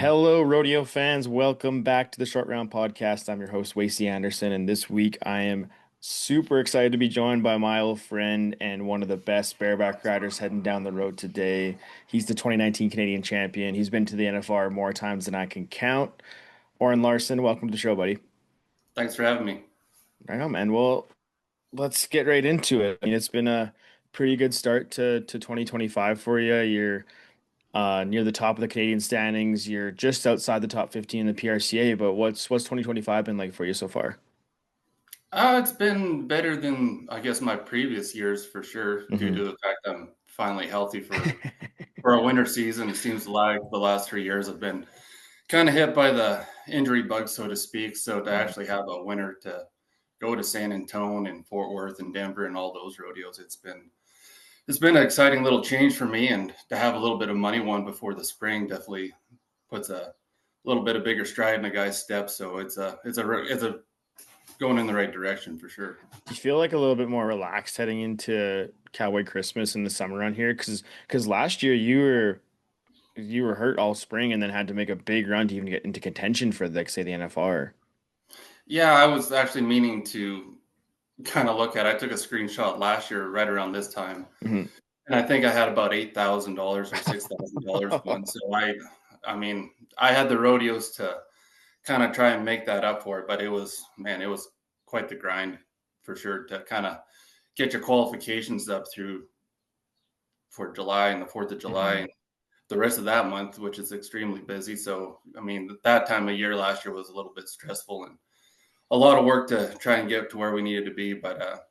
Hello, rodeo fans. Welcome back to the Short Round Podcast. I'm your host, Wacey Anderson, and this week I am super excited to be joined by my old friend and one of the best bareback riders heading down the road today. He's the 2019 Canadian champion. He's been to the NFR more times than I can count. Orin Larsen, welcome to the show, buddy. Thanks for having me. I know, man. Well, let's get right into it. It's been a pretty good start to 2025 for you. You're near the top of the Canadian standings. You're just outside the top 15 in the PRCA, but what's 2025 been like for you so far? It's been better than I guess my previous years for sure, due Hmm. to the fact I'm finally healthy for a winter season. It seems like the last 3 years have been kind of hit by the injury bug, so to speak. So to actually have a winter to go to San Antonio and Fort Worth and Denver and all those rodeos, it's been an exciting little change for me, and to have a little bit of money won before the spring definitely puts a little bit of bigger stride in a guy's step. So it's a going in the right direction for sure. Do you feel like a little bit more relaxed heading into Cowboy Christmas in the summer around here? Because last year you were hurt all spring and then had to make a big run to even get into contention for like say the NFR. Yeah, I was actually meaning to kind of look at. I took a screenshot last year right around this time, Mhm. and I think I had about $8,000 or $6,000 won. So I mean, I had the rodeos to kind of try and make that up for it, but it was quite the grind for sure to kind of get your qualifications up through for July and the 4th of July Mhm. and the rest of that month, which is extremely busy. So, I mean, that time of year last year was a little bit stressful and a lot of work to try and get to where we needed to be. But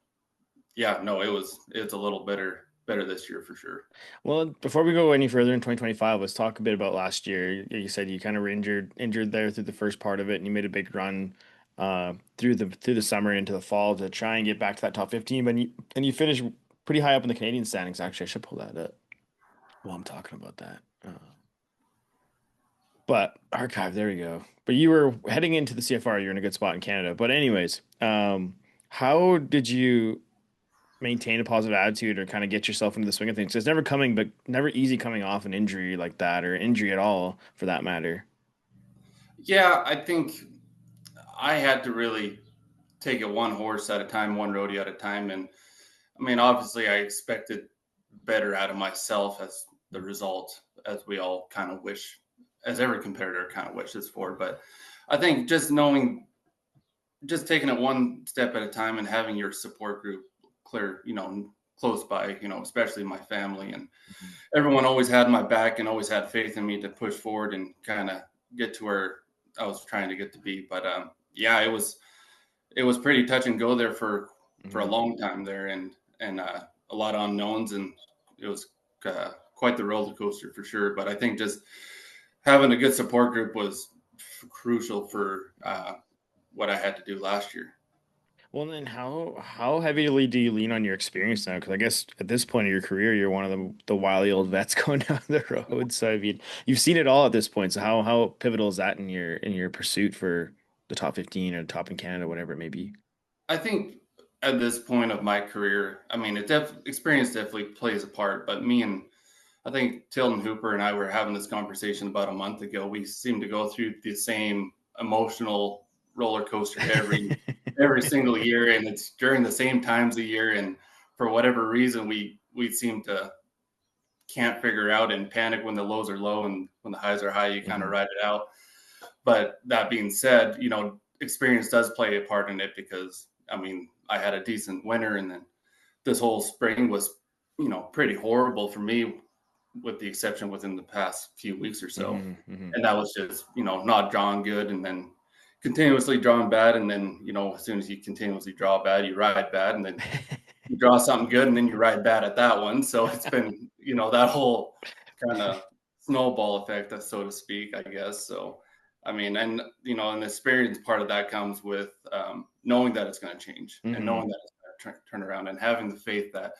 yeah, no, it's a little better this year for sure. Well, before we go any further in 2025, let's talk a bit about last year. You said you kind of were injured there through the first part of it, and you made a big run through the summer and into the fall to try and get back to that top 15. But you finished pretty high up in the Canadian standings. Actually, I should pull that up while I'm talking about that. But archive, there we go. But you were heading into the CFR. You're in a good spot in Canada. But anyways, how did you maintain a positive attitude or kind of get yourself into the swing of things? It's never easy coming off an injury like that or injury at all for that matter. Yeah, I think I had to really take it one horse at a time, one rodeo at a time. And I mean, obviously, I expected better out of myself as the result, as we all kind of wish, as every competitor kind of wishes for. But I think just knowing, just taking it one step at a time and having your support group clear, close by, especially my family and everyone always had my back and always had faith in me to push forward and kind of get to where I was trying to get to be. But yeah, it was pretty touch and go there for a Mhm. long time there, and a lot of unknowns, and it was quite the roller coaster for sure. But I think just having a good support group was crucial for what I had to do last year. Well, then how heavily do you lean on your experience now? Because I guess at this point of your career, you're one of the wily old vets going down the road. So I mean, you've seen it all at this point. So how pivotal is that in your pursuit for the top 15 or top in Canada, whatever it may be? I think at this point of my career, I mean, experience definitely plays a part. But me and I think Tilden Hooper and I were having this conversation about a month ago. We seem to go through the same emotional roller coaster every single year, and it's during the same times of year. And for whatever reason, we seem to can't figure out and panic when the lows are low and when the highs are high. You kind of Mhm. ride it out. But that being said, experience does play a part in it because I mean I had a decent winter, and then this whole spring was pretty horrible for me with the exception within the past few weeks or so. Mhm. Mhm. And that was just, not drawing good and then continuously drawing bad. And then, as soon as you continuously draw bad, you ride bad. And then you draw something good and then you ride bad at that one. So it's been, that whole kind of snowball effect, so to speak, I guess. So, I mean, and the experience part of that comes with knowing that it's going to change and knowing Mhm. that it's going to turn around and having the faith that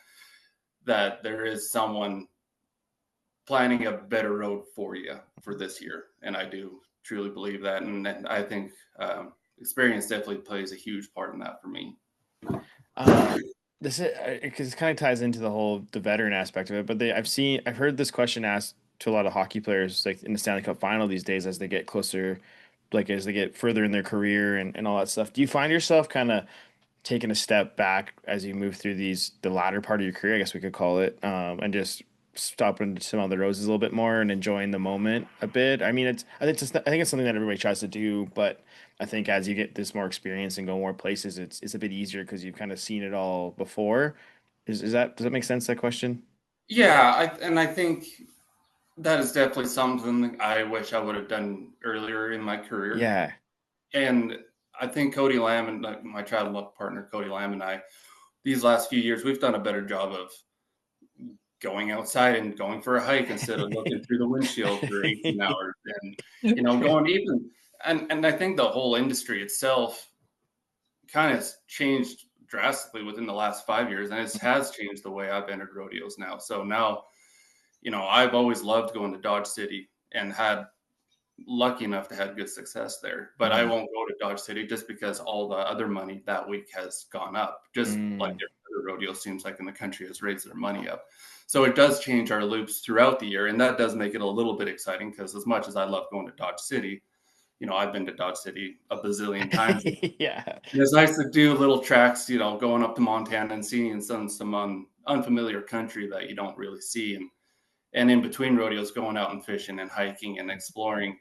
there is someone planning a better road for you for this year. And I do truly believe that. And I think experience definitely plays a huge part in that for me. Um, this is because it kind of ties into the veteran aspect of it. But I've heard this question asked to a lot of hockey players like in the Stanley Cup final these days as they get closer, like as they get further in their career and all that stuff. Do you find yourself kind of taking a step back as you move through the latter part of your career, I guess we could call it, and just stopping to smell the roses a little bit more and enjoying the moment a bit? I mean, I think it's something that everybody tries to do, but I think as you get this more experience and go more places, it's a bit easier because you've kind of seen it all before. Is that does that make sense, that question? Yeah, I think that is definitely something I wish I would have done earlier in my career. Yeah. And I think Cody Lamb and my travel partner Cody Lamb and I, these last few years, we've done a better job of going outside and going for a hike instead of looking through the windshield for 18 hours and going even and I think the whole industry itself kind of changed drastically within the last 5 years, and it has changed the way I've entered rodeos now. So now, I've always loved going to Dodge City and had lucky enough to have good success there. But I Mhm. won't go to Dodge City just because all the other money that week has gone up, just like Mm. every other rodeo seems like in the country has raised their money up. So it does change our loops throughout the year, and that does make it a little bit exciting because as much as I love going to Dodge City, I've been to Dodge City a bazillion times. Yeah. It's nice to do little tracks, going up to Montana and seeing some unfamiliar country that you don't really see, and in between rodeos, going out and fishing and hiking and exploring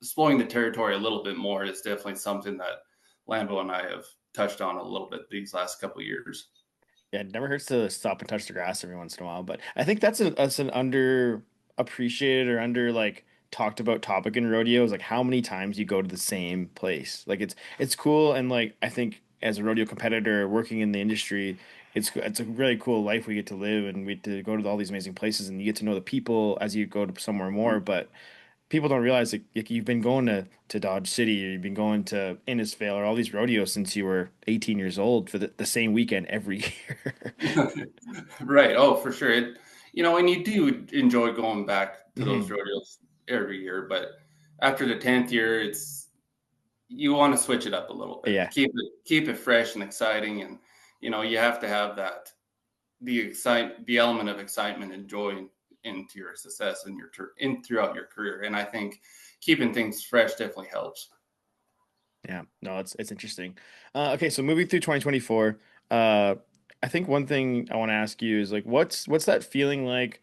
the territory a little bit more is definitely something that Lambo and I have touched on a little bit these last couple of years. Yeah, it never hurts to stop and touch the grass every once in a while. But I think that's an underappreciated or under like talked about topic in rodeos, like how many times you go to the same place. Like it's cool, and like I think as a rodeo competitor working in the industry, it's a really cool life we get to live, and we get to go to all these amazing places, and you get to know the people as you go to somewhere more. But people don't realize like you've been going to Dodge City, or you've been going to Innisfail or all these rodeos since you were 18 years old for the same weekend every year. Right. Oh, for sure. And you do enjoy going back to those Hmm. rodeos every year, but after the 10th year, you want to switch it up a little bit. Yeah. Keep it fresh and exciting, and you have to have the element of excitement and joy into your success and in throughout your career. And I think keeping things fresh definitely helps. Yeah, no, it's interesting. Okay, so moving through 2024, uh, I think one thing I want to ask you is like, what's that feeling like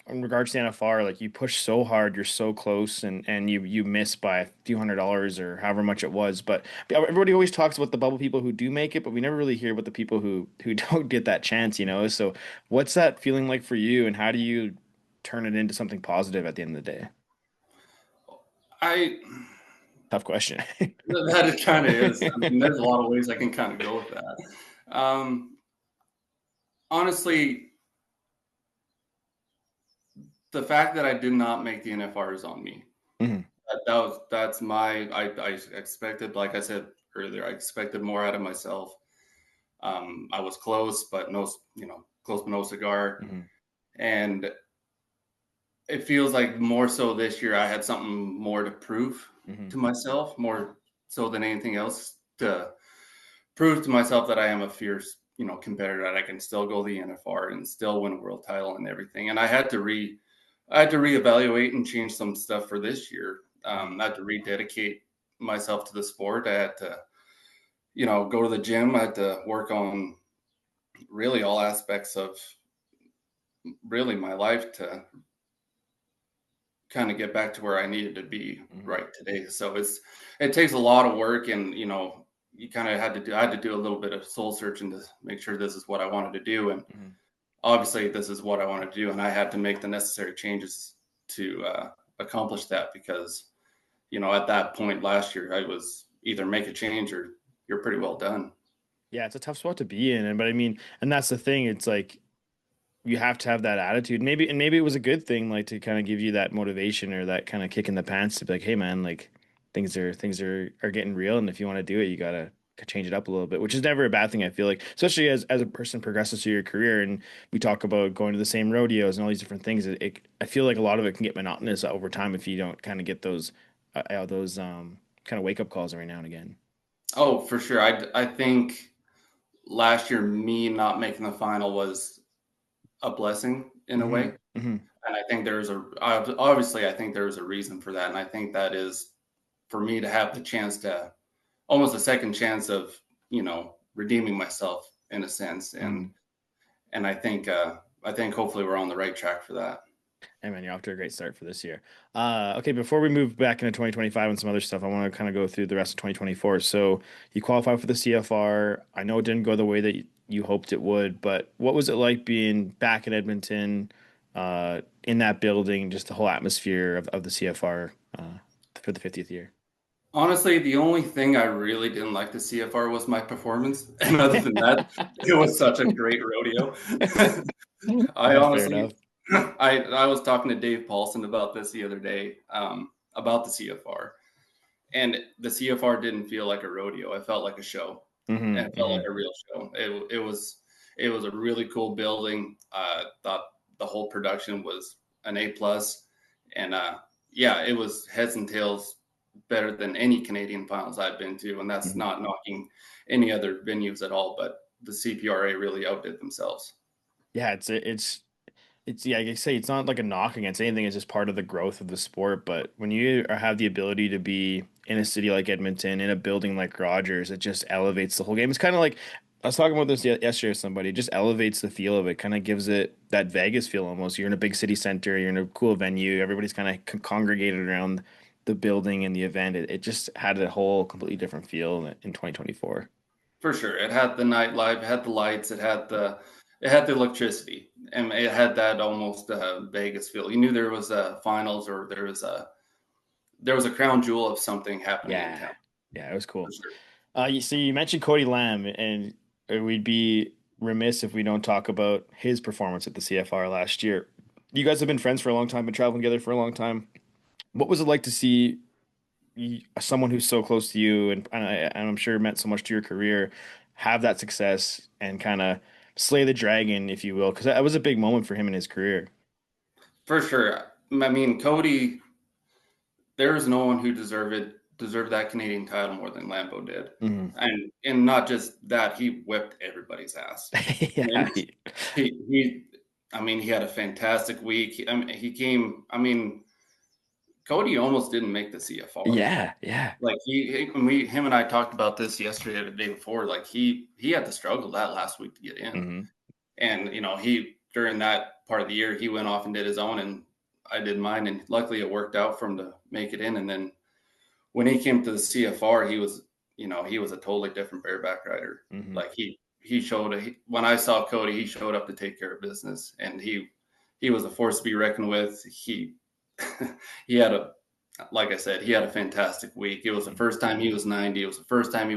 in regards to NFR? Like you push so hard, you're so close, and you miss by a few $100s or however much it was. But everybody always talks about the bubble people who do make it, but we never really hear about the people who don't get that chance, you know? So what's that feeling like for you, and how do you turn it into something positive at the end of the day? I Tough question. that it kind of is. I mean, there's a lot of ways I can kind of go with that. Honestly, the fact that I did not make the NFR is on me. Mhm. That's I expected, like I said earlier, I expected more out of myself. I was close, but close but no cigar. Mhm. And it feels like more so this year I had something more to prove Mhm. to myself, more so than anything else, to prove to myself that I am a fierce, competitor, that I can still go the NFR and still win a world title and everything. And I had to reevaluate and change some stuff for this year. I had to rededicate myself to the sport. I had to, go to the gym. I had to work on really all aspects of really my life to kind of get back to where I needed to be Mhm. right today. So it takes a lot of work, and you kind of I had to do a little bit of soul searching to make sure this is what I wanted to do, and Mhm. obviously this is what I want to do, and I had to make the necessary changes to accomplish that because at that point last year I was either make a change or you're pretty well done. Yeah, it's a tough spot to be in, but I mean, and that's the thing. It's like you have to have that attitude. Maybe it was a good thing, like to kind of give you that motivation or that kind of kick in the pants to be like, hey man, like things are getting real, and if you want to do it, you gotta change it up a little bit, which is never a bad thing. I feel like, especially as a person progresses through your career, and we talk about going to the same rodeos and all these different things. I feel like a lot of it can get monotonous over time if you don't kind of get those kind of wake up calls every now and again. Oh, for sure. I think last year me not making the final was a blessing in a Hmm. way. Hmm. And I think obviously I think there's a reason for that. And I think that is for me to have the chance to almost a second chance of, redeeming myself in a sense. And I think hopefully we're on the right track for that. Hey man, you're off to a great start for this year. Okay, before we move back into 2025 and some other stuff, I want to kind of go through the rest of 2024. So you qualified for the CFR. I know it didn't go the way that you hoped it would, but what was it like being back in Edmonton, in that building, just the whole atmosphere of the CFR for the 50th year? Honestly, the only thing I really didn't like the CFR was my performance. And other than that, it was such a great rodeo. I Fair honestly, enough. I was talking to Dave Paulson about this the other day, about the CFR, and the CFR didn't feel like a rodeo. It felt like a show, and it felt like a real show. It was a really cool building. Thought the whole production was an A plus, and yeah, it was heads and tails better than any Canadian finals I've been to, and that's Mhm. not knocking any other venues at all. But the CPRA really outdid themselves. Yeah, it's yeah, like I say, it's not like a knock against anything. It's just part of the growth of the sport. But when you have the ability to be in a city like Edmonton, in a building like Rogers, it just elevates the whole game. It's kind of like I was talking about this yesterday with somebody. It just elevates the feel of it. Kind of gives it that Vegas feel almost. You're in a big city center. You're in a cool venue. Everybody's kind of congregated around the building and the event. It just had a whole completely different feel in 2024. For sure. It had the nightlife, it had the lights, it had the electricity, and it had that almost Vegas feel. You knew there was a finals or there was a crown jewel of something happening in Yeah, town yeah, it was for cool. sure. So you mentioned Cody Lamb, and we'd be remiss if we don't talk about his performance at the CFR last year. You guys have been friends for a long time, been traveling together for a long time. What was it like to see someone who's so close to you, and I'm sure meant so much to your career, have that success and kind of slay the dragon, if you will? Because that was a big moment for him in his career. For sure. I mean, Cody, there is no one who deserved that Canadian title more than Lambeau did, Hmm. and not just that, he whipped everybody's ass. I Yeah, mean, he I mean, he had a fantastic week. I mean, he came. I mean, Cody almost didn't make the CFR. yeah, yeah. Like him and I talked about this yesterday or the day before. Like he had to struggle that last week to get in, Hmm. and he during that part of the year he went off and did his own, and I did mine, and luckily it worked out for him to make it in. And then when he came to the CFR, he was a totally different bareback rider. Hmm. Like when I saw Cody, he showed up to take care of business, and he was a force to be reckoned with. He had a like I said, he had a fantastic week. It was the first time he was 90. It was the first time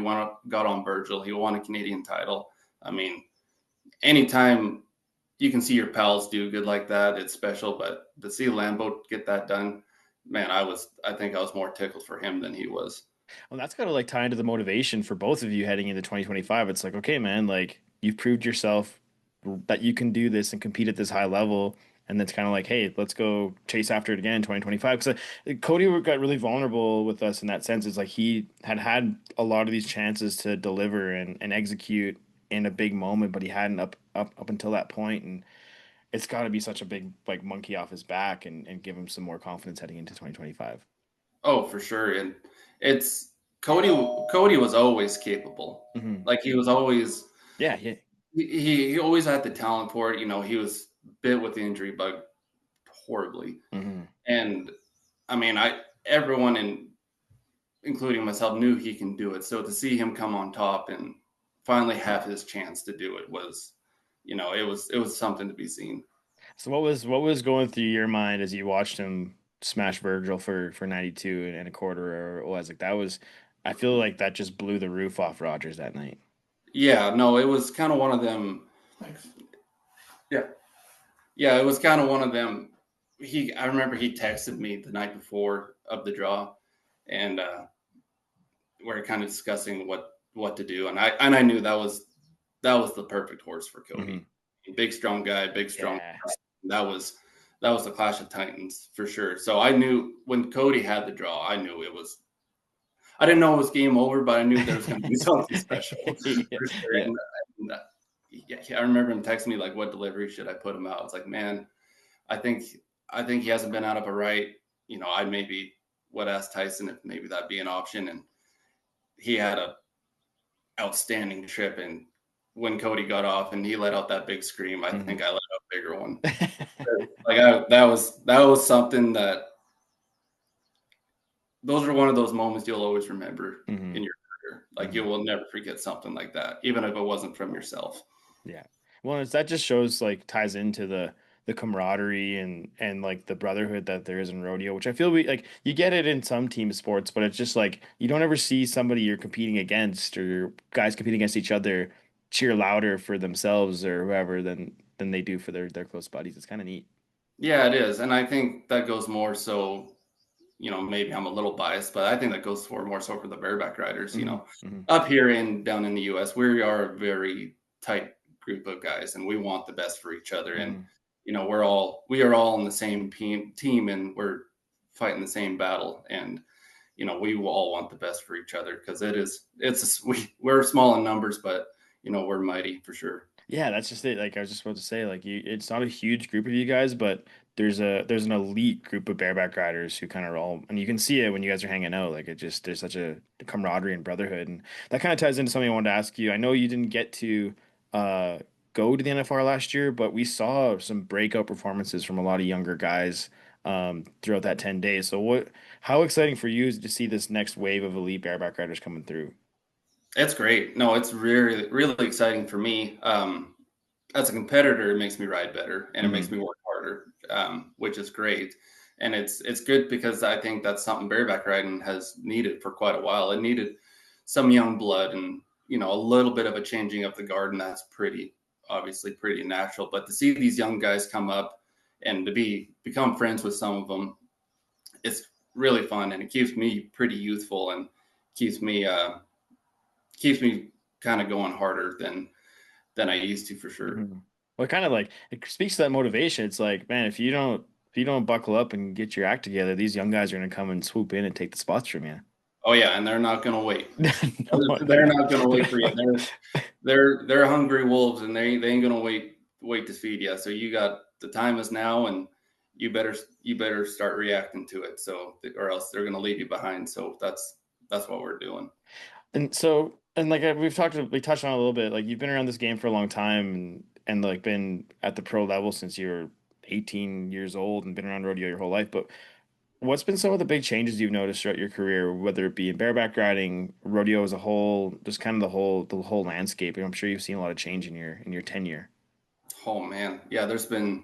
got on Virgil. He won a Canadian title. I mean, anytime you can see your pals do good like that, it's special. But to see Lambeau get that done, man, I think I was more tickled for him than he was. Well, that's got to like tie into the motivation for both of you heading into 2025. It's like, okay, man, like you've proved yourself that you can do this and compete at this high level. And then it's kind of like, hey, let's go chase after it again in 2025. Because Cody got really vulnerable with us in that sense. It's like he had a lot of these chances to deliver and execute in a big moment, but he hadn't up until that point. And it's got to be such a big like monkey off his back and give him some more confidence heading into 2025. Oh, for sure. And it's Cody. Cody was always capable. Hmm. Like he was always Yeah, yeah. he always had the talent for it. He was bit with the injury bug horribly. Hmm. And I mean, everyone including myself knew he can do it. So to see him come on top and finally have his chance to do it was, it was something to be seen. So what was going through your mind as you watched him smash Virgil for 92 and a quarter, or what was like that was I feel like that just blew the roof off Rogers that night. Yeah, no, it was kind of one of them. Yeah, yeah, it was kind of one of them. I remember he texted me the night before of the draw, and we're kind of discussing what to do, and I knew that was the perfect horse for Hmm. Cody. Big strong guy, big strong. Yeah. That was that was the Clash of Titans for sure. So I knew when Cody had the draw, I knew it was. I didn't know it was game over, but I knew there was going to be something special Yeah. for sure. Yeah. And yeah, I remember him texting me like, "What delivery should I put him out?" It's like, man, I think I think he hasn't been out of a right. I maybe would ask Tyson if maybe that'd be an option. And he had a outstanding trip. And when Cody got off and he let out that big scream, I think I let out a bigger one. That was something that those are one of those moments you'll always remember in your career. Like you will never forget something like that, even if it wasn't from yourself. Yeah. Well, that just shows like ties into the camaraderie and like the brotherhood that there is in rodeo, which I feel we like you get it in some team sports, but it's just like you don't ever see somebody you're competing against or guys competing against each other cheer louder for themselves or whoever than they do for their close buddies. It's kind of neat. Yeah, it is. And I think that goes more so, maybe I'm a little biased, but I think that goes for more so for the bareback riders. Up here and down in the US, we are a very tight group of guys and we want the best for each other. And, we are all in the same team and we're fighting the same battle. And, we all want the best for each other because we're small in numbers, but, we're mighty for sure. Yeah, that's just it. Like I was just about to say, like it's not a huge group of you guys, but there's an elite group of bareback riders who kind of all, and you can see it when you guys are hanging out. Like it just there's such a camaraderie and brotherhood, and that kind of ties into something I wanted to ask you. I know you didn't get to uh go to the NFR last year, but we saw some breakout performances from a lot of younger guys throughout that 10 days. So how exciting for you is to see this next wave of elite bareback riders coming through? It's great. No, it's really, really exciting for me. As a competitor, it makes me ride better and it makes me work harder, which is great. And it's good because I think that's something bareback riding has needed for quite a while. It needed some young blood and a little bit of a changing of the guard, and that's obviously pretty natural. But to see these young guys come up and to become friends with some of them, it's really fun, and it keeps me pretty youthful and keeps me keeps me kind of going harder than I used to for sure. Well, kind of like it speaks to that motivation. It's like, man, if you don't buckle up and get your act together, these young guys are gonna come and swoop in and take the spots from you. Oh yeah, and they're not going to wait. No, They're not going to wait for you. They're hungry wolves, and they ain't going to wait to feed you. So the time is now, and you better start reacting to it. So or else they're going to leave you behind. So that's what we're doing. and so and like we touched on it a little bit. Like you've been around this game for a long time and like been at the pro level since you're 18 years old and been around rodeo your whole life. But what's been some of the big changes you've noticed throughout your career, whether it be in bareback riding, rodeo as a whole, just kind of the whole landscape? I'm sure you've seen a lot of change in your tenure. Oh man, yeah. There's been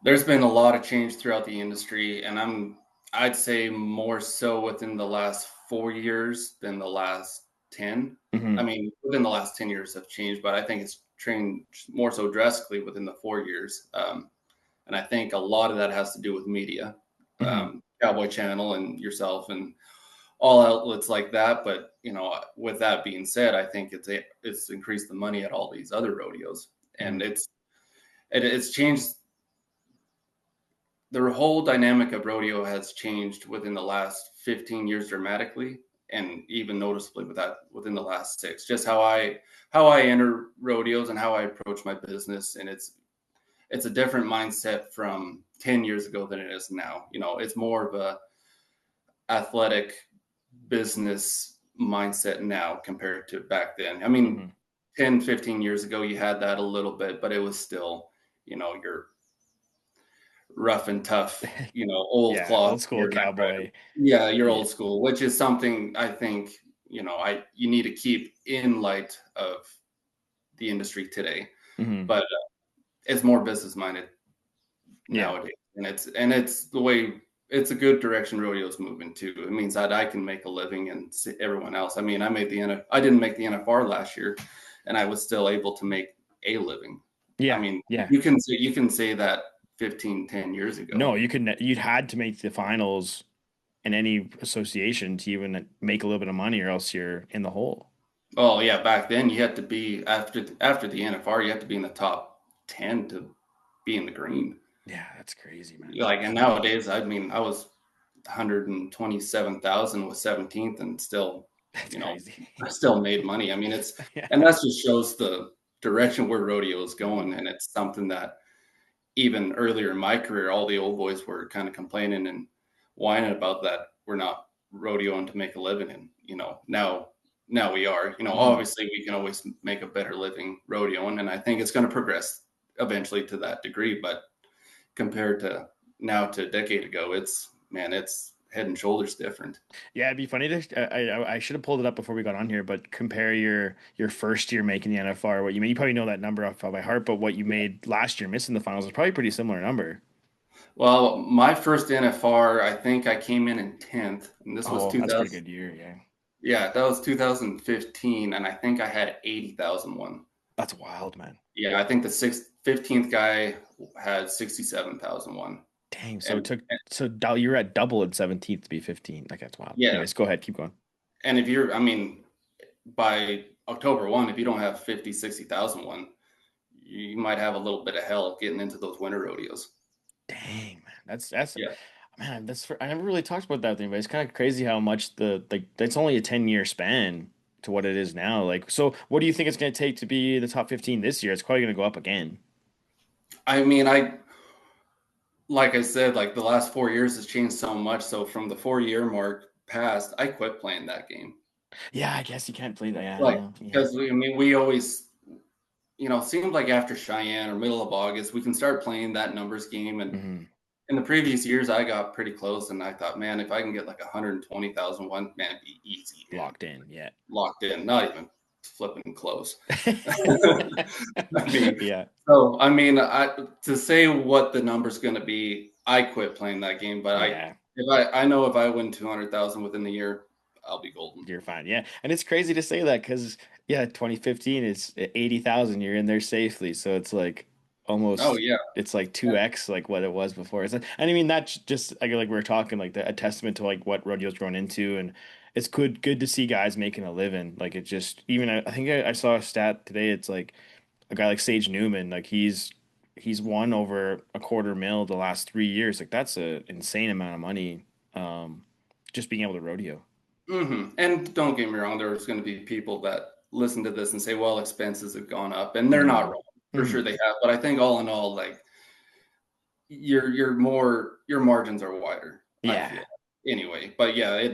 a lot of change throughout the industry, and I'd say more so within the last 4 years than the last 10. I Hmm. mean, within the last 10 years have changed, but I think it's changed more so drastically within the 4 years. And I think a lot of that has to do with media, Hmm. Cowboy Channel and yourself and all outlets like that. But with that being said, I think it's increased the money at all these other rodeos, and Hmm. it's changed. The whole dynamic of rodeo has changed within the last 15 years dramatically, and even noticeably within the last six. Just how I enter rodeos and how I approach my business, and it's a different mindset from 10 years ago than it is now. It's more of a athletic business mindset now compared to back then. I mean, Hmm. 10, 15 years ago, you had that a little bit, but it was still, your rough and tough, old Yeah, cloth old school bareback rider. cowboy. Yeah, you're Yeah. old school, which is something I think, you need to keep in light of the industry today. Hmm. But it's more business minded Yeah. nowadays, and it's the way it's a good direction rodeo's moving to. It means that I can make a living and everyone else. I mean, I didn't make the NFR last year, and I was still able to make a living. I Yeah. mean, Yeah. you can say that 10 years ago. No, you'd had to make the finals in any association to even make a little bit of money, or else you're in the hole. Oh yeah, back then you had to be after the NFR, you had to be in the top 10 to be in the green. Yeah, that's crazy, man. Like, and nowadays, I mean, I was 127,000 with 17th, and still, That's you know, crazy. I still made money. I mean, Yeah. and that just shows the direction where rodeo is going, and it's something that even earlier in my career, all the old boys were kind of complaining and whining about that we're not rodeoing to make a living. And, now we are. Mhm. Obviously we can always make a better living rodeoing, and I think it's going to progress eventually to that degree. But compared to now to a decade ago, it's head and shoulders different. Yeah, it'd be funny to. I should have pulled it up before we got on here, but compare your first year making the NFR, what you made. You probably know that number off by heart, but what you made last year missing the finals is probably a pretty similar number. Well, my first NFR, I think I came in 10th, and this was Oh, that's a pretty 2000. good year. Yeah, Yeah, that was 2015, and I think I had 80,001. that's wild, man. Yeah, I think the 15th guy had 67,001. Dang. So it And, took you were at double in 17th to be 15. Like that's wild. yeah, Anyways, go ahead, keep going. and if you're, I mean, by October 1, if you don't have 50, 60,001, you might have a little bit of hell getting into those winter rodeos. Dang, man. That's Yeah. man. I never really talked about that thing, but it's kind of crazy how much the like that's only a 10-year span to what it is now. Like, so what do you think it's going to take to be the top 15 this year? It's probably going to go up again. I mean, like I said, like the last 4 years has changed so much. So from the 4 year mark past, I quit playing that game. Yeah, I guess you can't play that. Yeah, Like, no, yeah. because we always, it seemed like after Cheyenne or middle of August, we can start playing that numbers game. And Hmm. in the previous years, I got pretty close, and I thought, man, if I can get like 120,001, man, it'd be easy and Locked in. Yeah. locked in, not even flipping close. I mean, Yeah. to say what the number's going to be, I quit playing that game. But Yeah. I know if I win 200,000 within the year, I'll be golden. You're fine. Yeah. And it's crazy to say that because, yeah, 2015 is 80,000. You're in there safely. So it's like Oh almost, yeah. it's like 2x like what it was before. And I mean, that's just like we were talking, like a testament to like what rodeo's grown into. And it's good to see guys making a living. Like it just, even I think I saw a stat today. It's like a guy like Sage Newman, like he's won over a quarter mil the last 3 years. Like that's an insane amount of money. Um, just being able to rodeo. And don't get me wrong, there's going to be people that listen to this and say, well, expenses have gone up, and they're not Hmm. wrong. For sure Hmm. they have. But I think all in all, like your margins are wider, I Yeah. feel. Anyway, but yeah,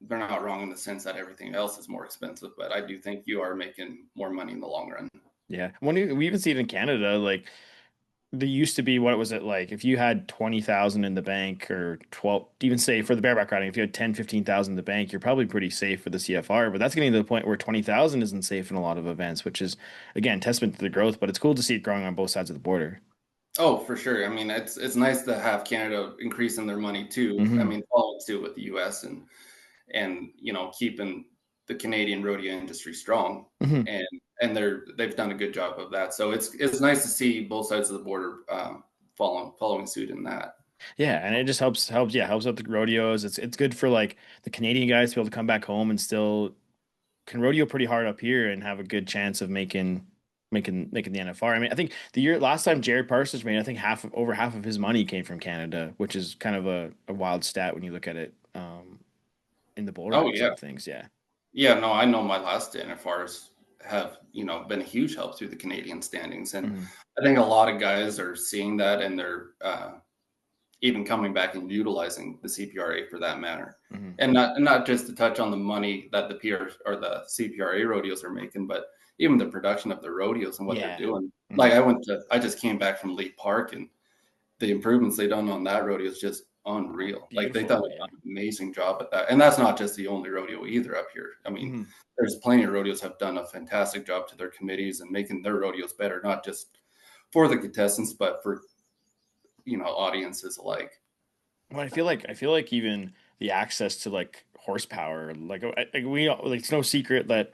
they're not wrong in the sense that everything else is more expensive, but I do think you are making more money in the long run. Yeah. We even see it in Canada. Like there used to be, what was it like? If you had 20,000 in the bank or 12, even say for the bareback riding, if you had 10, 15,000 in the bank, you're probably pretty safe for the CFR. But that's getting to the point where 20,000 isn't safe in a lot of events, which is again testament to the growth, but it's cool to see it growing on both sides of the border. Oh, for sure. I mean, it's nice to have Canada increasing their money too. I Hmm. mean, following suit with the US, and keeping the Canadian rodeo industry strong, Hmm. and they've done a good job of that. So it's nice to see both sides of the border following suit in that. Yeah, and it just helps out the rodeos. It's good for like the Canadian guys to be able to come back home and still can rodeo pretty hard up here and have a good chance of making the NFR. I mean, I think the year last time Jared Parsons made, I think over half of his money came from Canada, which is kind of a wild stat when you look at it in the bull Oh riding yeah, side of things. Yeah. yeah. No, I know my last NFRs have been a huge help through the Canadian standings, and Hmm. I think a lot of guys are seeing that, and they're even coming back and utilizing the CPRA for that matter. Hmm. And not just to touch on the money that the PR or the CPRA rodeos are making, but even the production of the rodeos and what they're Yeah. doing. Like Hmm. I just came back from Lee Park, and the improvements they done on that rodeo is just unreal. Like they done Beautiful. Yeah. an amazing job at that. And that's not just the only rodeo either up here. I mean, Hmm. there's plenty of rodeos have done a fantastic job to their committees and making their rodeos better, not just for the contestants, but for audiences alike. Well, I feel like even the access to like horsepower, like it's no secret that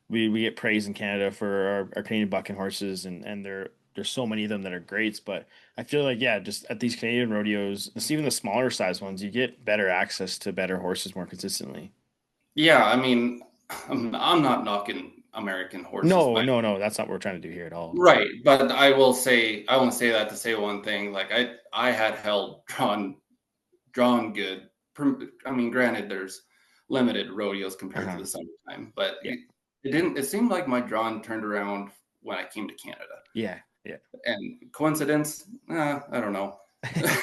we get praise in Canada for our Canadian bucking horses, and there's so many of them that are greats. But I feel like, yeah, just at these Canadian rodeos, even the smaller size ones, you get better access to better horses more consistently. Yeah, I mean, I'm not knocking American horses No, by no, no, that's not what we're trying to do here at all. right, but I won't say that to say one thing. Like I had held drawn good. I mean, granted, there's limited rodeos compared to Uh-huh. the summertime, but Yeah. it didn't. It seemed like my drawn turned around when I came to Canada. Yeah. Yeah. And coincidence? I don't know.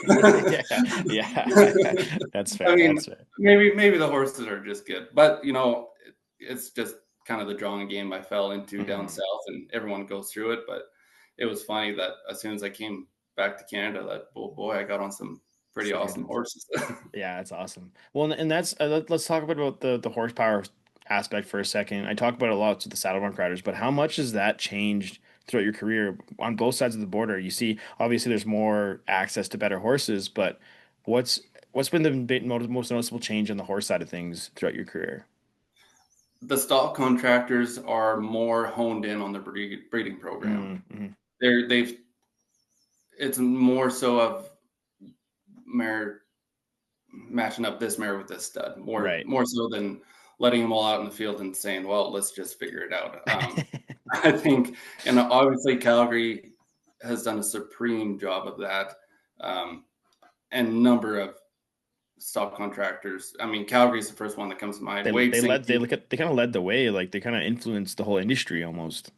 Yeah. Yeah. That's I fair. mean, That's fair. maybe the horses are just good, but it's just kind of the drawing game I fell into down Mhm. south, and everyone goes through it. But it was funny that as soon as I came back to Canada, that oh boy, I got on some pretty Some good awesome ones. horses. Yeah, that's awesome. Well, and that's let's talk about the horsepower aspect for a second. I talk about it a lot with the saddlebronc riders, but how much has that changed throughout your career on both sides of the border? You see, obviously, there's more access to better horses, but what's what's been the most noticeable change on the horse side of things throughout your career? The stock contractors are more honed in on the breeding program. Mm-hmm. They've it's more so of mare matching up this mare with this stud, Right. more so than letting them all out in the field and saying, "Well, let's just figure it out." I think, and obviously Calgary has done a supreme job of that, um, and number of stock contractors. I mean, Calgary is the first one that comes to mind. Wade They Sankey, look at they kind of led the way, like they kind of influenced the whole industry almost.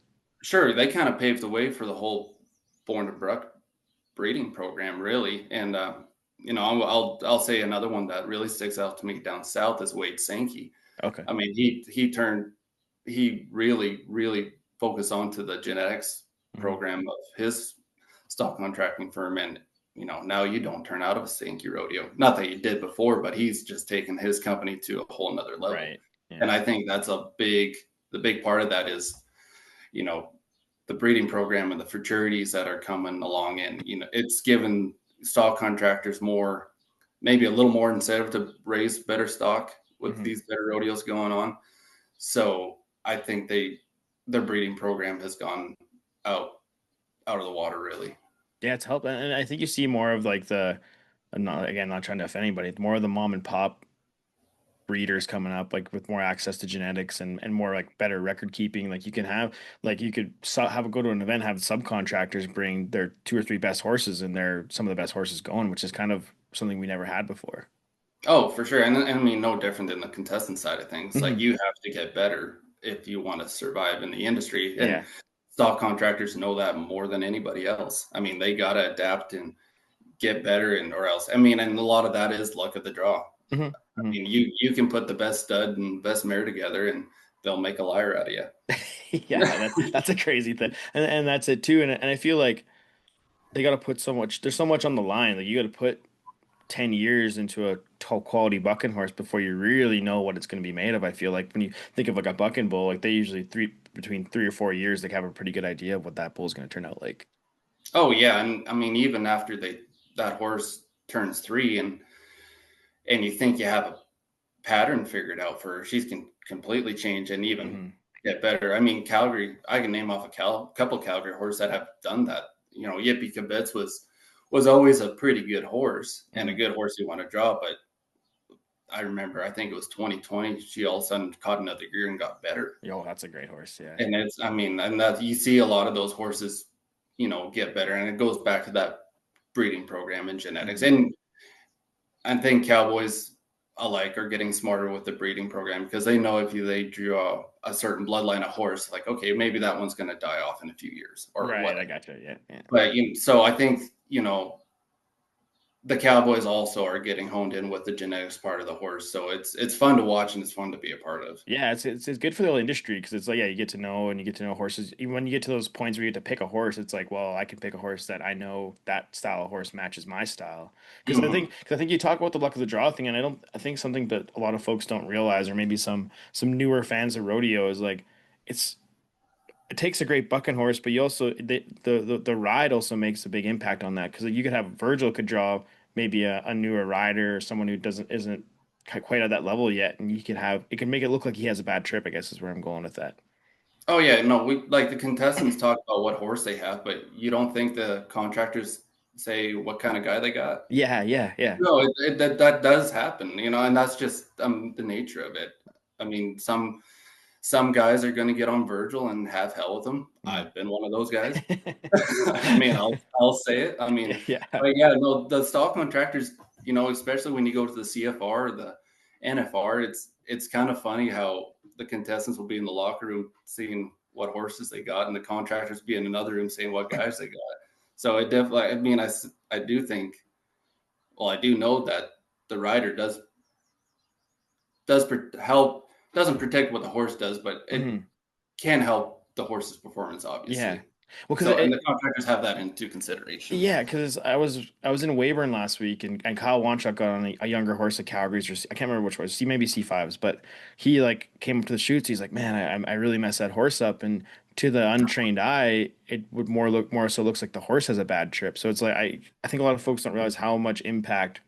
sure, they kind of paved the way for the whole Born to Bruck breeding program, really. And I'll say another one that really sticks out to me down south is Wade Sankey. Okay. I mean, he really focused onto the genetics Hmm. program of his stock contracting firm, and now you don't turn out of a Sankey rodeo. Not that you did before, but he's just taken his company to a whole nother level. Right. And Yeah. I think that's the big part of that is, you know, the breeding program and the futurities that are coming along, and it's given stock contractors maybe a little more incentive to raise better stock with Hmm. these better rodeos going on. So I think their breeding program has gone out out of the water, really. Yeah, it's helped, and I think you see more of like I'm not again not trying to offend anybody, more of the mom and pop breeders coming up, like with more access to genetics and more like better record keeping. Like you can have like you could have a go to an event, have subcontractors bring their two or three best horses, and they're some of the best horses going, which is kind of something we never had before. Oh, for sure. And I mean, no different than the contestant side of things. Like, Hmm. you have to get better if you want to survive in the industry. And Yeah. stock contractors know that more than anybody else. I mean, they got to adapt and get better, and or else. I mean, and a lot of that is luck of the draw. Hmm. I Hmm. mean, you can put the best stud and best mare together, and they'll make a liar out of you. Yeah, that's a crazy thing, and that's it too. And I feel like they got to put so much. There's so much on the line. Like you got to put 10 years into a top quality bucking horse before you really know what it's going to be made of. I feel like when you think of like a bucking bull, like they usually between 3 or 4 years, they have a pretty good idea of what that bull is going to turn out like. Oh yeah, and I mean, even after that horse turns 3, and you think you have a pattern figured out for her, she's can completely change and even Hmm. get better. I mean, Calgary, I can name off couple Calgary horses that have done that. Yippee Kibitz was always a pretty good horse and a Hmm. good horse you want to draw, but I remember, I think it was 2020, she all of a sudden caught another gear and got better. Yo, that's a great horse. Yeah. And I mean, and that you see a lot of those horses, get better. And it goes back to that breeding program and genetics. Hmm. And I think cowboys alike are getting smarter with the breeding program, because they know if they draw a certain bloodline of horse, like, okay, maybe that one's going to die off in a few years or Right. I whatever. got you. Yeah. Yeah. But so I think, the cowboys also are getting honed in with the genetics part of the horse. So it's fun to watch and it's fun to be a part of. Yeah, it's good for the whole industry because it's like yeah, you get to know and you get to know horses. Even when you get to those points where you get to pick a horse, it's like, well, I can pick a horse that I know that style of horse matches my style. Mhm. Because I think you talk about the luck of the draw thing, and I think something that a lot of folks don't realize, or maybe some newer fans of rodeo is like, it's it takes a great bucking horse, but you also the ride also makes a big impact on that because you could have Virgil could draw maybe a newer rider or someone who doesn't isn't quite at that level yet, and you could have it can make it look like he has a bad trip. I guess is where I'm going with that. Oh yeah, no, we like the contestants talk about what horse they have, but you don't think the contractors say what kind of guy they got? Yeah, yeah, yeah. No, that does happen, and that's just the nature of it. I mean, some guys are going to get on Virgil and have hell with him. Mhm. I've been one of those guys. I mean, I'll say it. I mean, Yeah. but yeah, no, the stock contractors, especially when you go to the CFR or the NFR, it's kind of funny how the contestants will be in the locker room seeing what horses they got, and the contractors be in another room saying what guys they got. So it definitely, I mean, I do think, well, I do know that the rider help, doesn't protect what the horse does, but it can help the horse's performance, obviously. Yeah. Well, because So, and the contractors have that into consideration. yeah, because I was in Weyburn last week, and Kyle Wanchuk got on a younger horse at Calgary's, or I can't remember which was, maybe C5s, but he like came up to the chutes. He's like, man, I really messed that horse up, and to the untrained eye, it would more so looks like the horse has a bad trip. So it's like I think a lot of folks don't realize how much impact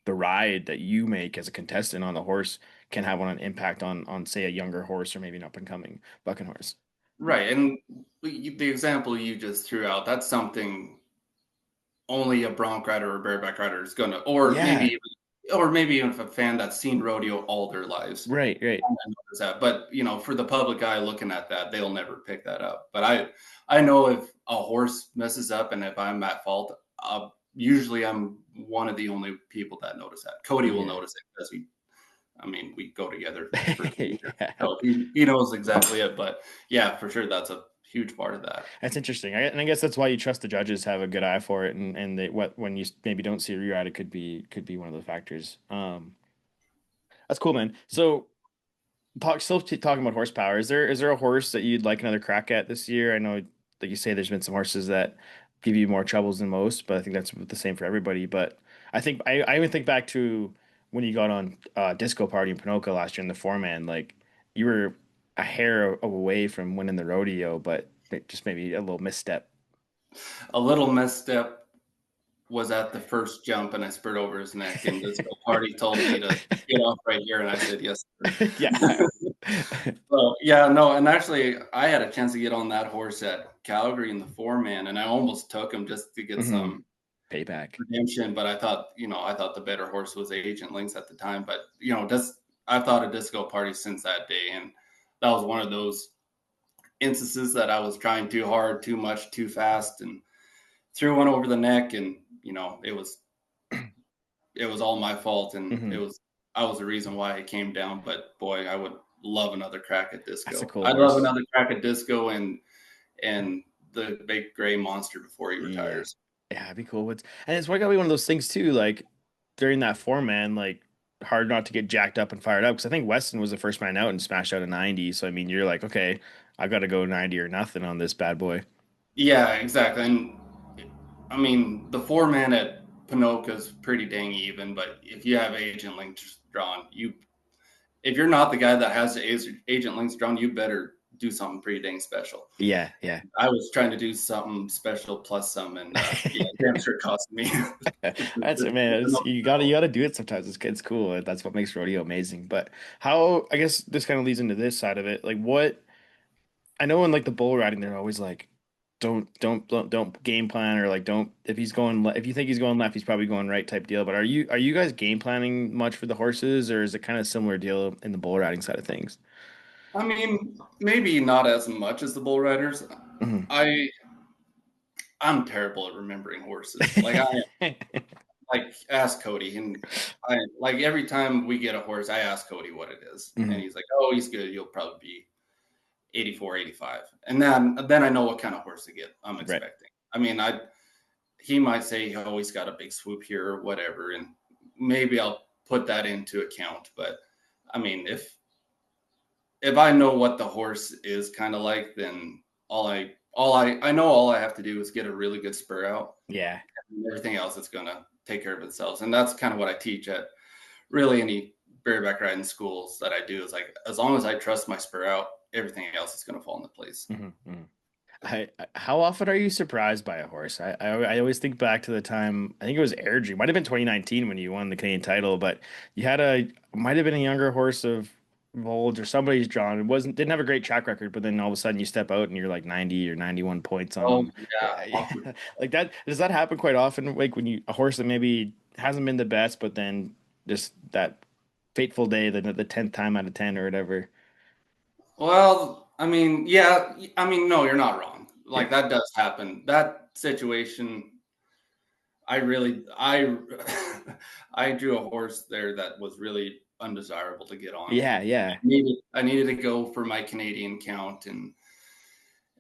the ride that you make as a contestant on the horse can have on an impact on say a younger horse or maybe an up and coming bucking horse. Right. And the example you just threw out, that's something only a bronc rider or bareback rider is going to, Yeah, or maybe even a fan that's seen rodeo all their lives. right. Notice that. But, for the public eye looking at that, they'll never pick that up. But I know if a horse messes up and if I'm at fault, usually I'm one of the only people that notice that. Cody will Yeah. notice it because we go together for Yeah. so he knows exactly it. But yeah, for sure, that's a huge part of that. That's interesting. And I guess that's why you trust the judges have a good eye for it, and they what when you maybe don't see a rewrite, it could be one of the factors. That's cool, man. So talking about horsepower. Is there a horse that you'd like another crack at this year? I know that you say there's been some horses that give you more troubles than most, but I think that's the same for everybody. But I think I even think back to when you got on Disco Party in Pinoca last year in the four-man, like you were a hair away from winning the rodeo, but just maybe a little misstep. A little misstep was at the first jump, and I spurred over his neck, and this party told me to get off right here, and I said yes, sir. Yeah. So yeah, no, and actually, I had a chance to get on that horse at Calgary in the four-man, and I almost took him just to get Mhm. some Payback. redemption, but I thought the better horse was Agent Links at the time. But I've thought of Disco Party since that day, and that was one of those instances that I was trying too hard, too much, too fast, and threw one over the neck, and it was all my fault, and Hmm. I was the reason why it came down. But boy, I would love another crack at That's a Disco. cool I'd love horse. another crack at Disco and the big gray monster before he Yeah. retires. Yeah, it'd be cool. And it's gotta be one of those things too, like during that four man, like hard not to get jacked up and fired up. Because I think Weston was the first man out and smashed out a 90. So I mean, you're like, okay, I gotta go 90 or nothing on this bad boy. Yeah, exactly. And I mean, the four man at Pinoca's pretty dang even, but if you have agent links drawn, if you're not the guy that has the agent links drawn, you better do something pretty dang special. Yeah, yeah. I was trying to do something special plus some, and yeah, damn sure it cost me. That's it, man. You gotta do it sometimes. It's cool. That's what makes rodeo amazing. But how I guess this kind of leads into this side of it. Like what I know in like the bull riding, they're always like, don't game plan or like don't if you think he's going left, he's probably going right type deal. But are you guys game planning much for the horses, or is it kind of similar deal in the bull riding side of things? I mean, maybe not as much as the bull riders. Mhm. I I'm terrible at remembering horses. Like ask Cody, and I like every time we get a horse, I ask Cody what it is, and Mhm. he's like, "Oh, he's good. You'll probably be 84, 85." And then I know what kind of horse to get. I'm Right. expecting. I mean, he might say, "Oh, he's got a big swoop here or whatever," and maybe I'll put that into account. But I mean, if I know what the horse is kind of like, then I know all I have to do is get a really good spur out, Yeah. and everything else is gonna take care of itself. And that's kind of what I teach at really any bareback riding schools that I do, is like, as long as I trust my spur out, everything else is gonna fall into place. How often are you surprised by a horse? I always think back to the time, I think it was Airdrie, might have been 2019 when you won the Canadian title, but you had might have been a younger horse of Volge or somebody's drawn. It didn't have a great track record, but then all of a sudden you step out and you're like 90 or 91 points on Oh them. yeah, Yeah, yeah. Like that, does that happen quite often? Like when a horse that maybe hasn't been the best, but then just that fateful day, the 10th time out of 10 or whatever. well, I mean, yeah, I mean, no, you're not wrong. Yeah. Like that does happen. That situation, I I drew a horse there that was really undesirable to get on. Yeah, yeah. I needed to go for my Canadian count, and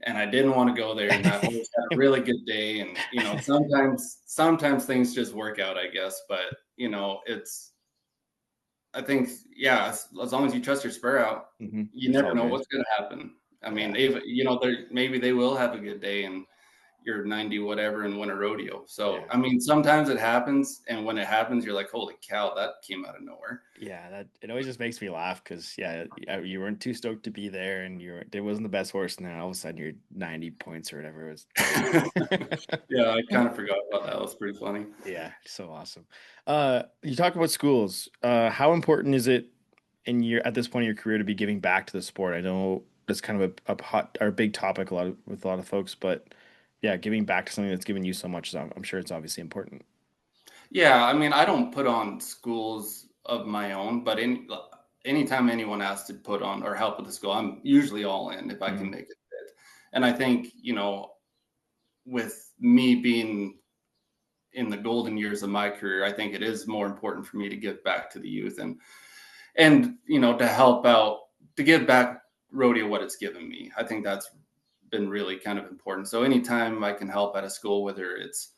and I didn't want to go there. And that horse had a really good day. And, sometimes things just work out, I guess. But, I think, yeah, as long as you trust your spur out, you It's never all know good. what's going to happen. I mean, Yeah. maybe they will have a good day and you're 90 whatever and win a rodeo. So, Yeah. I mean, sometimes it happens. And when it happens, you're like, holy cow, that came out of nowhere. Yeah, that it always just makes me laugh because you weren't too stoked to be there, and it wasn't the best horse, and then all of a sudden you're 90 points or whatever. It was crazy. Yeah, I kind of forgot about that. It was pretty funny. Yeah, so awesome. You talk about schools. How important is it at this point in your career to be giving back to the sport? I know that's kind of a hot or big topic with a lot of folks, but yeah, giving back to something that's given you so much, I'm sure it's obviously important. Yeah, I mean, I don't put on schools of my own, but anytime anyone asks to put on or help with the school, I'm usually all in if I can Hmm. make it fit. And I think, with me being in the golden years of my career, I think it is more important for me to give back to the youth and to help out, to give back rodeo what it's given me. I think that's been really kind of important. So anytime I can help at a school, whether it's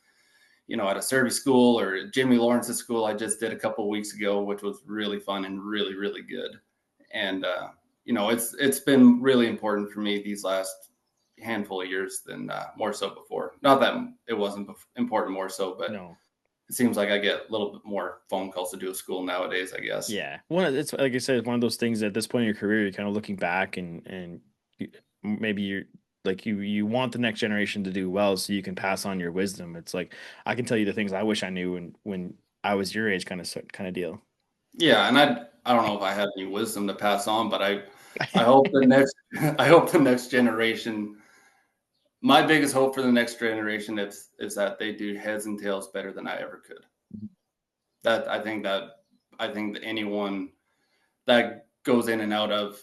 at a service school or Jimmy Lawrence's school I just did a couple of weeks ago, which was really fun and really, really good. And it's been really important for me these last handful of years than more so before. Not that it wasn't important more so, but No. it seems like I get a little bit more phone calls to do a school nowadays, I guess. Yeah, it's like I said, it's one of those things at this point in your career, you're kind of looking back and maybe you're like you want the next generation to do well, so you can pass on your wisdom. It's like I can tell you the things I wish I knew when I was your age, kind of deal. Yeah, and I don't know if I have any wisdom to pass on, but I hope the next I hope the next generation. My biggest hope for the next generation is that they do heads and tails better than I ever could. That I think that anyone that goes in and out of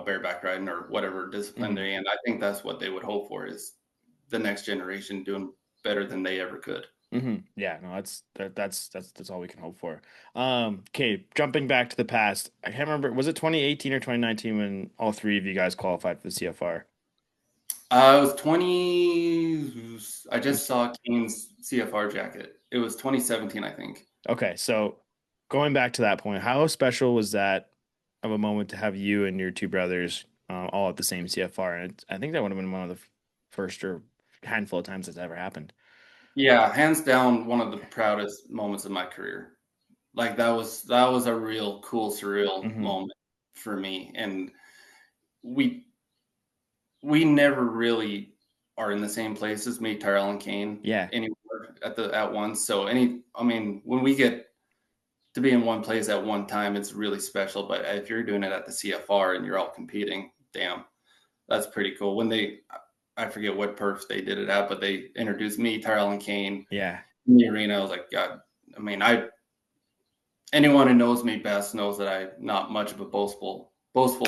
bareback riding or whatever discipline Hmm. they're in, I think that's what they would hope for is the next generation doing better than they ever could. Hmm. Yeah, no, that's all we can hope for. Okay, jumping back to the past, I can't remember, was it 2018 or 2019 when all three of you guys qualified for the CFR? It was 20. I It just was saw Kane's CFR jacket. It was 2017, I think. Okay, so going back to that point, how special was that of a moment to have you and your two brothers all at the same CFR? And I think that would have been one of the first or handful of times that's ever happened. Yeah, hands down, one of the proudest moments of my career. Like that was a real cool, surreal Hmm. moment for me. And we we never really are in the same places, me, Tyrell, and Kane, Yeah. anywhere at once. So I mean, when we get to be in one place at one time, it's really special. But if you're doing it at the CFR and you're all competing, damn, that's pretty cool. I forget what perfs they did it at, but they introduced me, Tyrell, and Kane Yeah. in the arena. I was like, God, I mean, anyone who knows me best knows that I'm not much of a boastful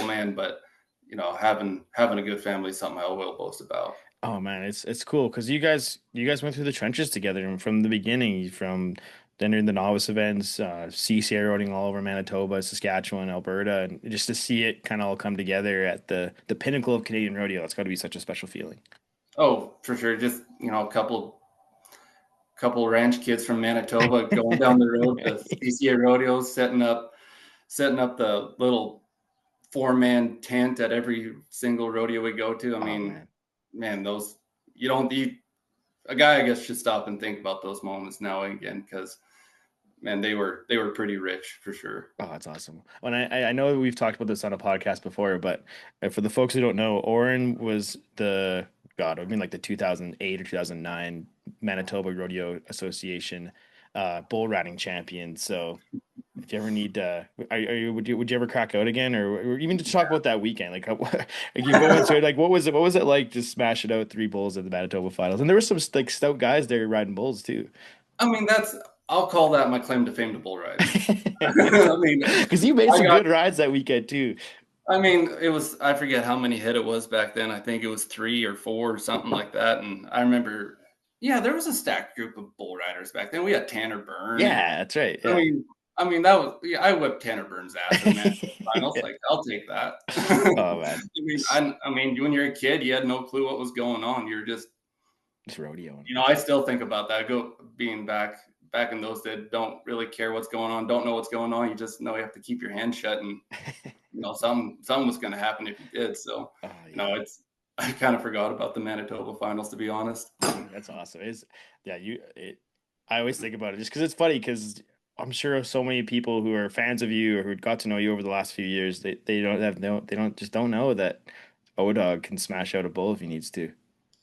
man, but having a good family is something I will boast about. Oh man, it's cool because you guys went through the trenches together and from the beginning, from entering the novice events, CCA riding all over Manitoba, Saskatchewan, Alberta, and just to see it kind of all come together at the pinnacle of Canadian rodeo, it's got to be such a special feeling. Oh, for sure. Just a couple ranch kids from Manitoba going down the road to CCA rodeos, setting up the little 4-man tent at every single rodeo we go to. I Oh mean, man. man, those you don't eat. A guy, I guess, should stop and think about those moments now and again because man, they were pretty rich for sure. Oh, that's awesome. When I know we've talked about this on a podcast before, but for the folks who don't know, Orin was the God, I mean like the 2008 or 2009 Manitoba Rodeo Association bull riding champion. So if you ever need, would you ever crack out again, or even to talk about that weekend, like, like you go into it, like what was it like to smash it out three bulls at the Manitoba finals, and there were some like stout guys there riding bulls too. I mean, I'll call that my claim to fame to bull riding. I mean, Because you made I some got good rides that weekend too. I mean, I forget how many hit it was back then. I think it was 3 or 4 or something like that. And I remember, yeah, there was a stacked group of bull riders back then. We had Tanner Byrne, and Yeah, that's right. I Yeah. mean, I mean, that was I whipped Tanner Burns' ass in Manitoba finals. Yeah. Like, I'll take that. Oh man, I mean, when you're a kid, you had no clue what was going on. You're just, it's rodeoing. I still think about that. Go being back in those that don't really care what's going on, don't know what's going on. You just know you have to keep your hands shut, and something was going to happen if you did. So, Oh yeah. it's I kind of forgot about the Manitoba finals, to be honest. That's awesome. Yeah, I always think about it just because it's funny because I'm sure so many people who are fans of you or who got to know you over the last few years, they don't know that O-Dog can smash out a bull if he needs to.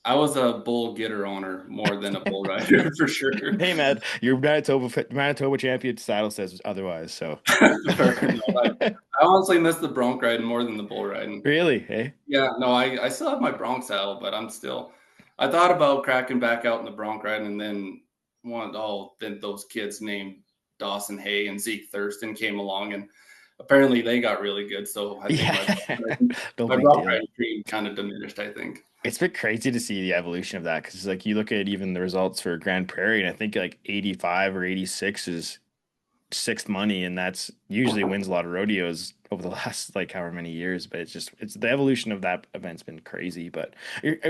I was a bull getter owner more than a bull rider for sure. Hey man, your Manitoba champion title says otherwise, so No, I honestly miss the bronc riding more than the bull riding. really, hey? Yeah, no, I still have my bronc saddle, but I thought about cracking back out in the bronc riding, and then then those kids named Dawson Hay and Zeke Thurston came along, and apparently they got really good. So I think Yeah. No my big bronc deal. riding dream kind of diminished, I think. It's been crazy to see the evolution of that because like you look at even the results for Grand Prairie, and I think like 85 or 86 is sixth money, and that's usually wins a lot of rodeos over the last like however many years. But it's the evolution of that event's been crazy. But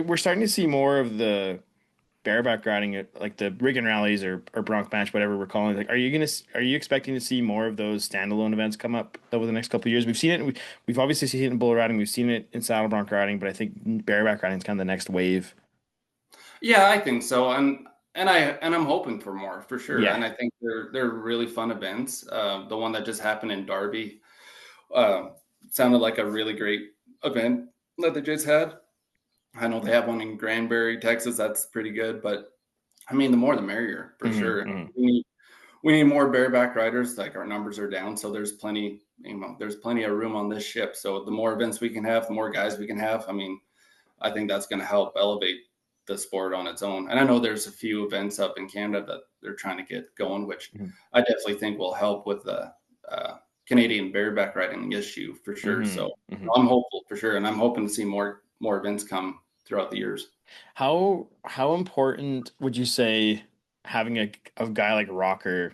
we're starting to see more of the bareback riding, like the rig and rallies or bronc match, whatever we're calling it. Like, are you expecting to see more of those standalone events come up over the next couple of years? We've seen it. We've obviously seen it in bull riding. We've seen it in saddle bronc riding, but I think bareback riding is kind of the next wave. Yeah, I think so, and I'm hoping for more for sure. Yeah. And I think they're really fun events. The one that just happened in Derby uh, sounded like a really great event that they just had. I know they have one in Granbury, Texas. That's pretty good, but I mean, the more the merrier for Hmm. sure. Hmm. We need more bareback riders. Like, our numbers are down, so there's plenty of room on this ship. So the more events we can have, the more guys we can have. I mean, I think that's going to help elevate the sport on its own. And I know there's a few events up in Canada that they're trying to get going, which I definitely think will help with the Canadian bareback riding issue for sure. Hmm. So Hmm. I'm hopeful for sure, and I'm hoping to see more events come throughout the years. How important would you say having a guy like Rocker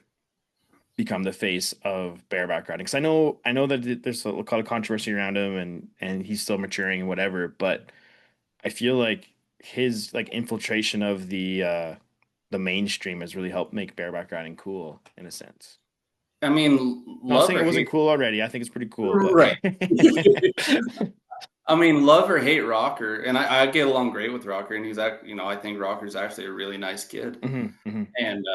become the face of bareback riding? Because I know that there's a lot of controversy around him and he's still maturing and whatever, but I feel like his like infiltration of the mainstream has really helped make bareback riding cool in a sense. I mean, Not love saying it or wasn't hate, cool already. I think it's pretty cool, but right? I mean, love or hate Rocker, and I get along great with Rocker, and I think Rocker's actually a really nice kid. hmm. Hmm. And,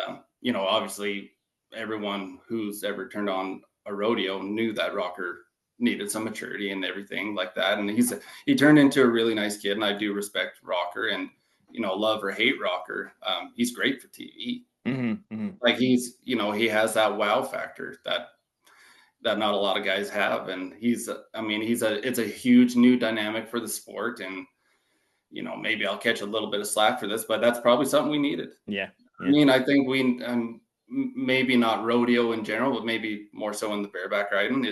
obviously, everyone who's ever turned on a rodeo knew that Rocker needed some maturity and everything like that. And he turned into a really nice kid, and I do respect Rocker, and, love or hate Rocker. He's great for TV. Hmm. Hmm. Like, he has that wow factor that not a lot of guys have. And it's a huge new dynamic for the sport. And, maybe I'll catch a little bit of slack for this, but that's probably something we needed. Yeah. I Yeah. mean, I think maybe not rodeo in general, but maybe more so in the bareback riding.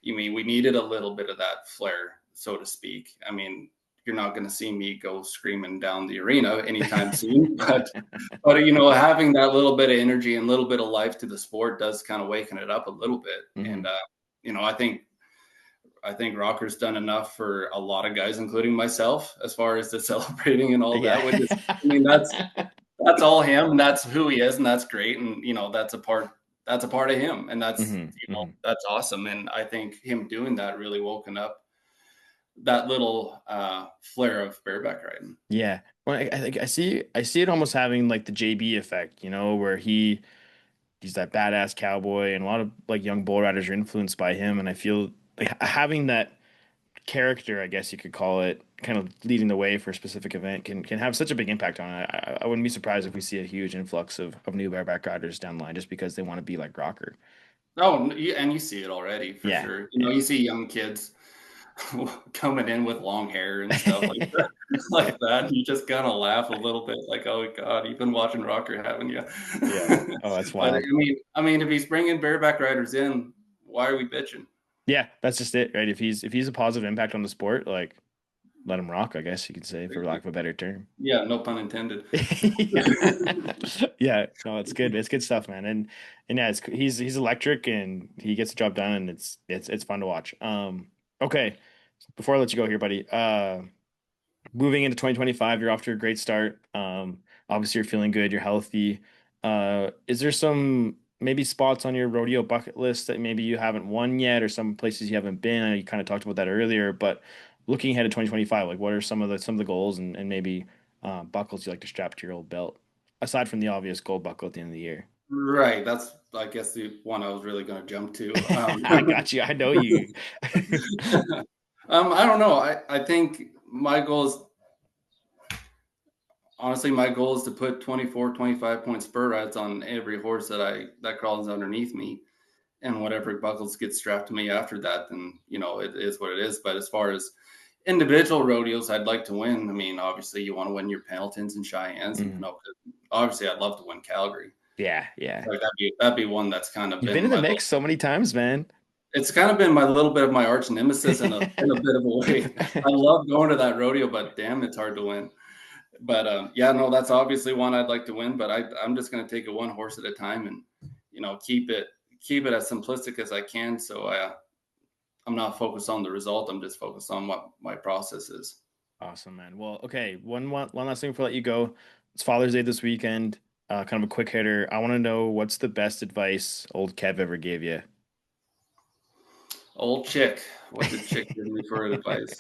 We needed a little bit of that flair, so to speak. I mean, you're not going to see me go screaming down the arena anytime soon, but having that little bit of energy and a little bit of life to the sport does kind of waken it up a little bit. Hmm. And I think Rocker's done enough for a lot of guys, including myself, as far as the celebrating and all Yeah. that. That's all him, and that's who he is, and that's great. And that's a part of him, and that's Hmm. Hmm. that's awesome. And I think him doing that really woken up that little flair of bareback riding. Yeah. Well, I think I see it almost having like the JB effect, where he's that badass cowboy, and a lot of like young bull riders are influenced by him, and I feel like having that character, I guess you could call it, kind of leading the way for a specific event can have such a big impact on it. I wouldn't be surprised if we see a huge influx of new bareback riders down the line just because they want to be like Rocker. Oh, and you see it already for Yeah. sure. Yeah. You see young kids coming in with long hair and stuff like that. Like that. You just kind of laugh a little bit, like, "Oh God, you've been watching Rocker, haven't you?" Yeah. Oh, that's But wild. if he's bringing bareback riders in, why are we bitching? Yeah, that's just it, right? If he's a positive impact on the sport, like let him rock, I guess you could say, for lack of a better term. Yeah, no pun intended. Yeah. Yeah, no, it's good. It's good stuff, man. And yeah, he's electric and he gets the job done and it's fun to watch. Okay. Before I let you go here, buddy, moving into 2025, you're off to a great start. Obviously you're feeling good, you're healthy. Is there some maybe spots on your rodeo bucket list that maybe you haven't won yet or some places you haven't been? I know you kind of talked about that earlier, but looking ahead to 2025, like what are some of the goals and maybe buckles you like to strap to your old belt, aside from the obvious gold buckle at the end of the year? Right. That's, I guess, the one I was really going to jump to. I got you. I know you. I don't know. I think my goal is, honestly, my goal is to put 24, 25 point spur rides on every horse that crawls underneath me, and whatever buckles get strapped to me after that, then, it is what it is. But as far as individual rodeos, I'd like to win. I mean, obviously, you want to win your Pendletons and Cheyennes, and Mhm. obviously, I'd love to win Calgary. Yeah, yeah. Like that'd be one that's kind of You've been been in the my mix so many times, man. it's kind of been my little bit of my arch nemesis in a bit of a way. I love going to that rodeo, but damn, it's hard to win. But yeah, no, that's obviously one I'd like to win. But I'm just going to take it one horse at a time, and keep it as simplistic as I can. So I'm not focused on the result. I'm just focused on what my process is. Awesome, man. Well, okay. One last thing before I let you go. It's Father's Day this weekend. Kind of a quick hitter. I want to know what's the best advice old Kev ever gave you. Old Chick, what did Chick give me for advice?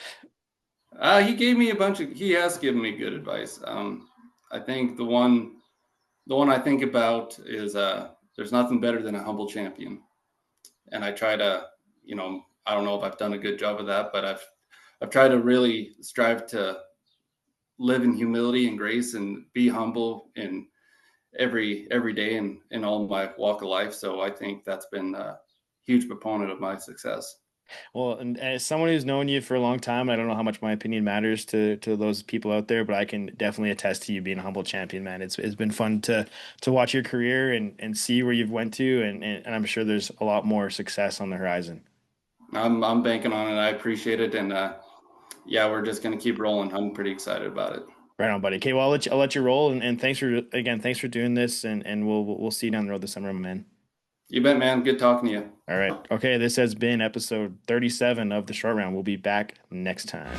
He gave me he has given me good advice. I think the one I think about is there's nothing better than a humble champion. And I try to, I don't know if I've done a good job of that, but I've tried to really strive to live in humility and grace and be humble in every day and in all my walk of life. So I think that's been a huge proponent of my success. Well, and as someone who's known you for a long time, I don't know how much my opinion matters to those people out there, but I can definitely attest to you being a humble champion, man. It's been fun to watch your career and see where you've went to, and I'm sure there's a lot more success on the horizon. I'm banking on it. I appreciate it. And yeah, we're just going to keep rolling. I'm pretty excited about it. Right on, buddy. Okay, well, I'll let you roll, and thanks for doing this, and we'll see you down the road this summer, my man. You bet, man. Good talking to you. All right. Okay, this has been episode 37 of the short round. We'll be back next time.